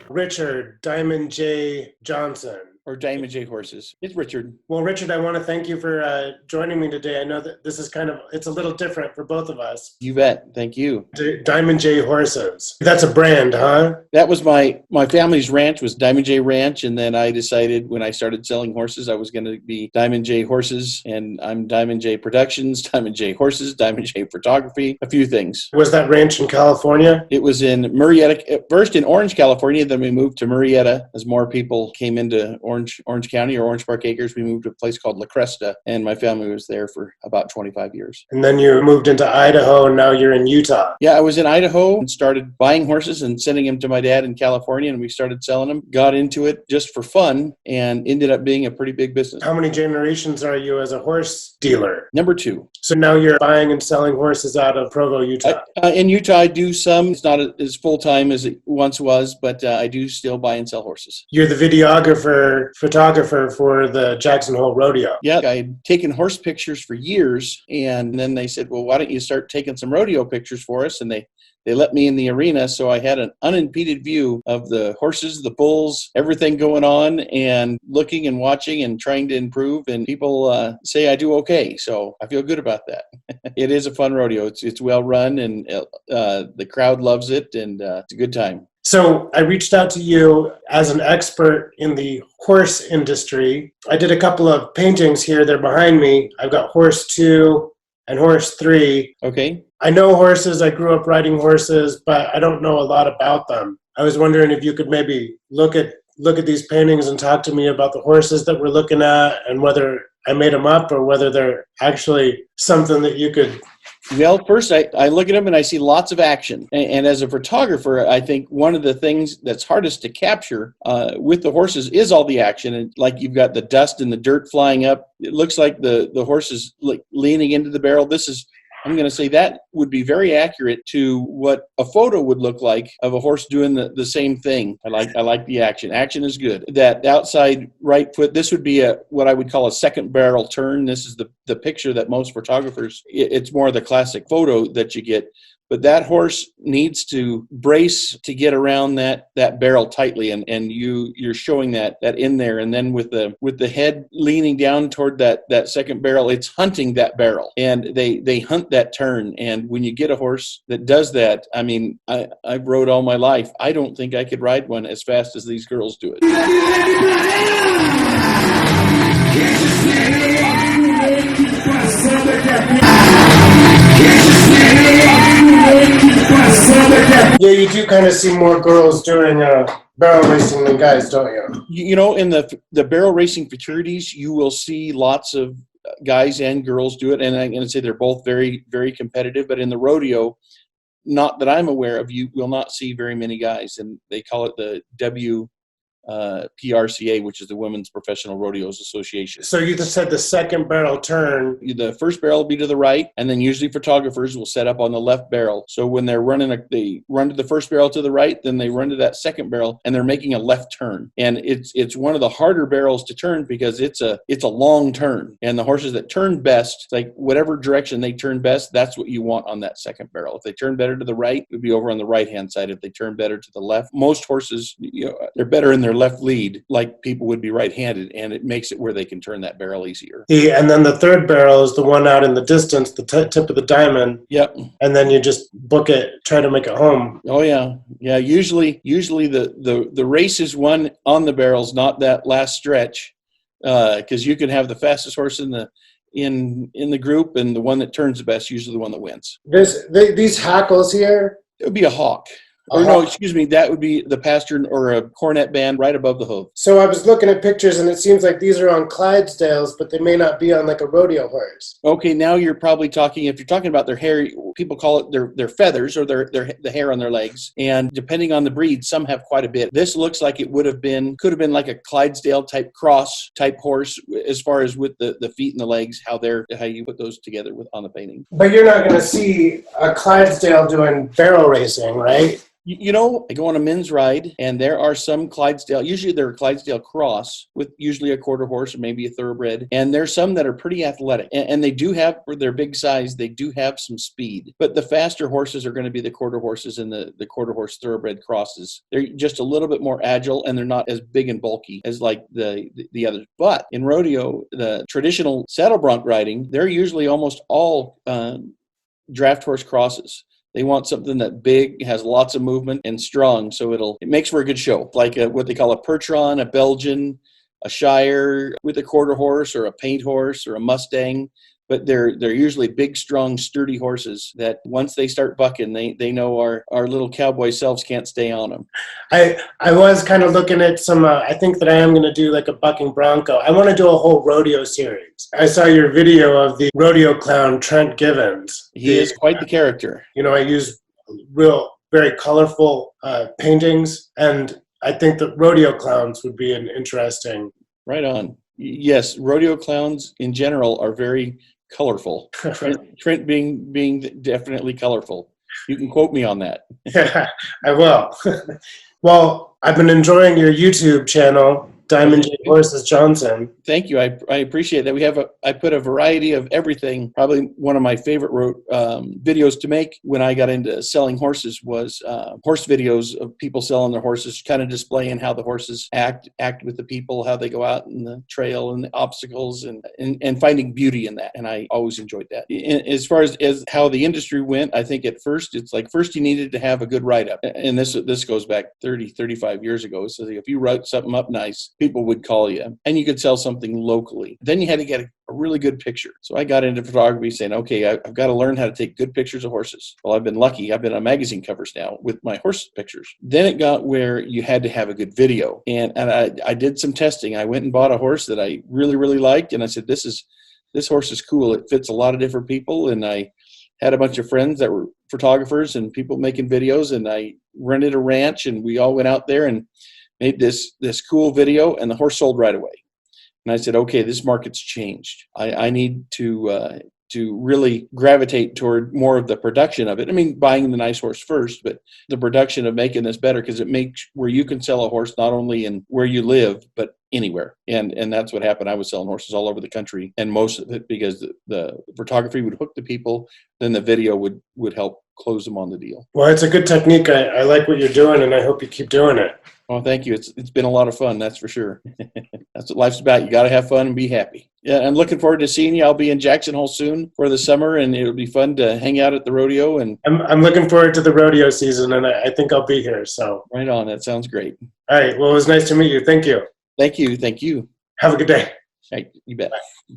Richard Diamond J. Johnson. Or DiamondJHorses. It's Richard. Well, Richard, I want to thank you for joining me today. I know that this is it's a little different for both of us. You bet. Thank you. DiamondJHorses. That's a brand, huh? That was my family's ranch was Diamond J Ranch, and then I decided when I started selling horses, I was going to be DiamondJHorses, and I'm Diamond J Productions, DiamondJHorses, Diamond J Photography, a few things. Was that ranch in California? It was in Murrieta, first in Orange, California, then we moved to Murrieta as more people came into Orange County or Orange Park Acres. We moved to a place called La Cresta, and my family was there for about 25 years. And then you moved into Idaho, and now you're in Utah. Yeah, I was in Idaho and started buying horses and sending them to my dad in California, and we started selling them. Got into it just for fun and ended up being a pretty big business. How many generations are you as a horse dealer? Number 2. So now you're buying and selling horses out of Provo, Utah. In Utah, I do some. It's not as full-time as it once was, but I do still buy and sell horses. You're the photographer for the Jackson Hole Rodeo. Yeah, I had taken horse pictures for years, and then they said, well, why don't you start taking some rodeo pictures for us? And they let me in the arena, so I had an unimpeded view of the horses, the bulls, everything going on, and looking and watching and trying to improve. And people say I do okay, so I feel good about that. It is a fun rodeo. It's well run, and the crowd loves it, and it's a good time. So I reached out to you as an expert in the horse industry. I did a couple of paintings here. They're behind me. I've got horse 2 and horse 3. Okay. I know horses. I grew up riding horses, but I don't know a lot about them. I was wondering if you could maybe look at these paintings and talk to me about the horses that we're looking at and whether I made them up or whether they're actually something that you could... Well, first, I look at them and I see lots of action. And as a photographer, I think one of the things that's hardest to capture with the horses is all the action. And like you've got the dust and the dirt flying up. It looks like the horse is like leaning into the barrel. I'm going to say that would be very accurate to what a photo would look like of a horse doing the same thing. I like the action. Action is good. That outside right foot, this would be what I would call a second barrel turn. This is the picture that most photographers, it's more the classic photo that you get. But that horse needs to brace to get around that barrel tightly, and you're showing that in there. And then with the head leaning down toward that second barrel, it's hunting that barrel, and they hunt that turn. And when you get a horse that does that, I mean, I've rode all my life. I don't think I could ride one as fast as these girls do it. Yeah, you do kind of see more girls doing barrel racing than guys, don't you? You know, in the barrel racing fraternities, you will see lots of guys and girls do it, and I'm going to say they're both very, very competitive. But in the rodeo, not that I'm aware of, you will not see very many guys, and they call it the PRCA, which is the Women's Professional Rodeos Association. So you just said the second barrel turn. The first barrel will be to the right, and then usually photographers will set up on the left barrel. So when they're running, they run to the first barrel to the right, then they run to that second barrel, and they're making a left turn. And it's one of the harder barrels to turn because it's a long turn. And the horses that turn best, like whatever direction they turn best, that's what you want on that second barrel. If they turn better to the right, it would be over on the right-hand side. If they turn better to the left, most horses, they're better in their left lead, like people would be right-handed, and it makes it where they can turn that barrel easier. And then the third barrel is the one out in the distance, the tip of the diamond. Yep. And then you just book it, try to make it home. Oh yeah. Usually the race is won on the barrels, not that last stretch, because you can have the fastest horse in the group, and the one that turns the best usually the one that wins. These hackles here. It would be a hawk. Or no, excuse me, that would be the pasture or a cornet band right above the hoof. So I was looking at pictures, and it seems like these are on Clydesdales, but they may not be on like a rodeo horse. Okay, now you're probably talking, if you're talking about their hair, people call it their feathers or the hair on their legs. And depending on the breed, some have quite a bit. This looks like it could have been like a Clydesdale type cross type horse as far as with the feet and the legs, how you put those together on the painting. But you're not going to see a Clydesdale doing barrel racing, right? You know, I go on a men's ride, and there are some Clydesdale. Usually they're a Clydesdale cross with usually a quarter horse or maybe a thoroughbred. And there's some that are pretty athletic. And they do have, for their big size, they do have some speed. But the faster horses are going to be the quarter horses and the quarter horse thoroughbred crosses. They're just a little bit more agile, and they're not as big and bulky as like the others. But in rodeo, the traditional saddle bronc riding, they're usually almost all draft horse crosses. They want something that big, has lots of movement, and strong, so it makes for a good show. Like what they call a Percheron, a Belgian, a Shire with a quarter horse, or a paint horse, or a Mustang. But they're usually big, strong, sturdy horses that once they start bucking, they know our little cowboy selves can't stay on them. I was kind of looking at some, I think that I am going to do like a bucking bronco. I want to do a whole rodeo series. I saw your video of the rodeo clown, Trent Givens. He is quite the character. You know, I use very colorful paintings, and I think that rodeo clowns would be an interesting. Right on. Yes, rodeo clowns in general are very colorful. Trent being definitely colorful. You can quote me on that. Yeah, I will. Well, I've been enjoying your YouTube channel, DiamondJHorses Johnson. Thank you. I appreciate that. I put a variety of everything. Probably one of my favorite videos to make when I got into selling horses was horse videos of people selling their horses, kind of displaying how the horses act with the people, how they go out in the trail and the obstacles, and finding beauty in that. And I always enjoyed that. As far as how the industry went, I think at first you needed to have a good write-up. And this goes back 30, 35 years ago. So if you wrote something up nice, people would call you, and you could sell something locally. Then you had to get a really good picture. So I got into photography saying, okay, I've got to learn how to take good pictures of horses. Well, I've been lucky. I've been on magazine covers now with my horse pictures. Then it got where you had to have a good video. And I did some testing. I went and bought a horse that I really, really liked. And I said, this horse is cool. It fits a lot of different people. And I had a bunch of friends that were photographers and people making videos. And I rented a ranch, and we all went out there and made this cool video, and the horse sold right away. And I said, okay, this market's changed. I need to really gravitate toward more of the production of it. I mean, buying the nice horse first, but the production of making this better, because it makes where you can sell a horse not only in where you live, but anywhere. And that's what happened. I was selling horses all over the country, and most of it because the photography would hook the people, then the video would help close them on the deal. Well, it's a good technique. I like what you're doing, and I hope you keep doing it. Oh, thank you. It's been a lot of fun, that's for sure. That's what life's about. You got to have fun and be happy. Yeah, I'm looking forward to seeing you. I'll be in Jackson Hole soon for the summer, and it'll be fun to hang out at the rodeo. And I'm looking forward to the rodeo season, and I think I'll be here. So right on. That sounds great. All right. Well, it was nice to meet you. Thank you. Thank you. Thank you. Have a good day. Hey, you bet. Bye.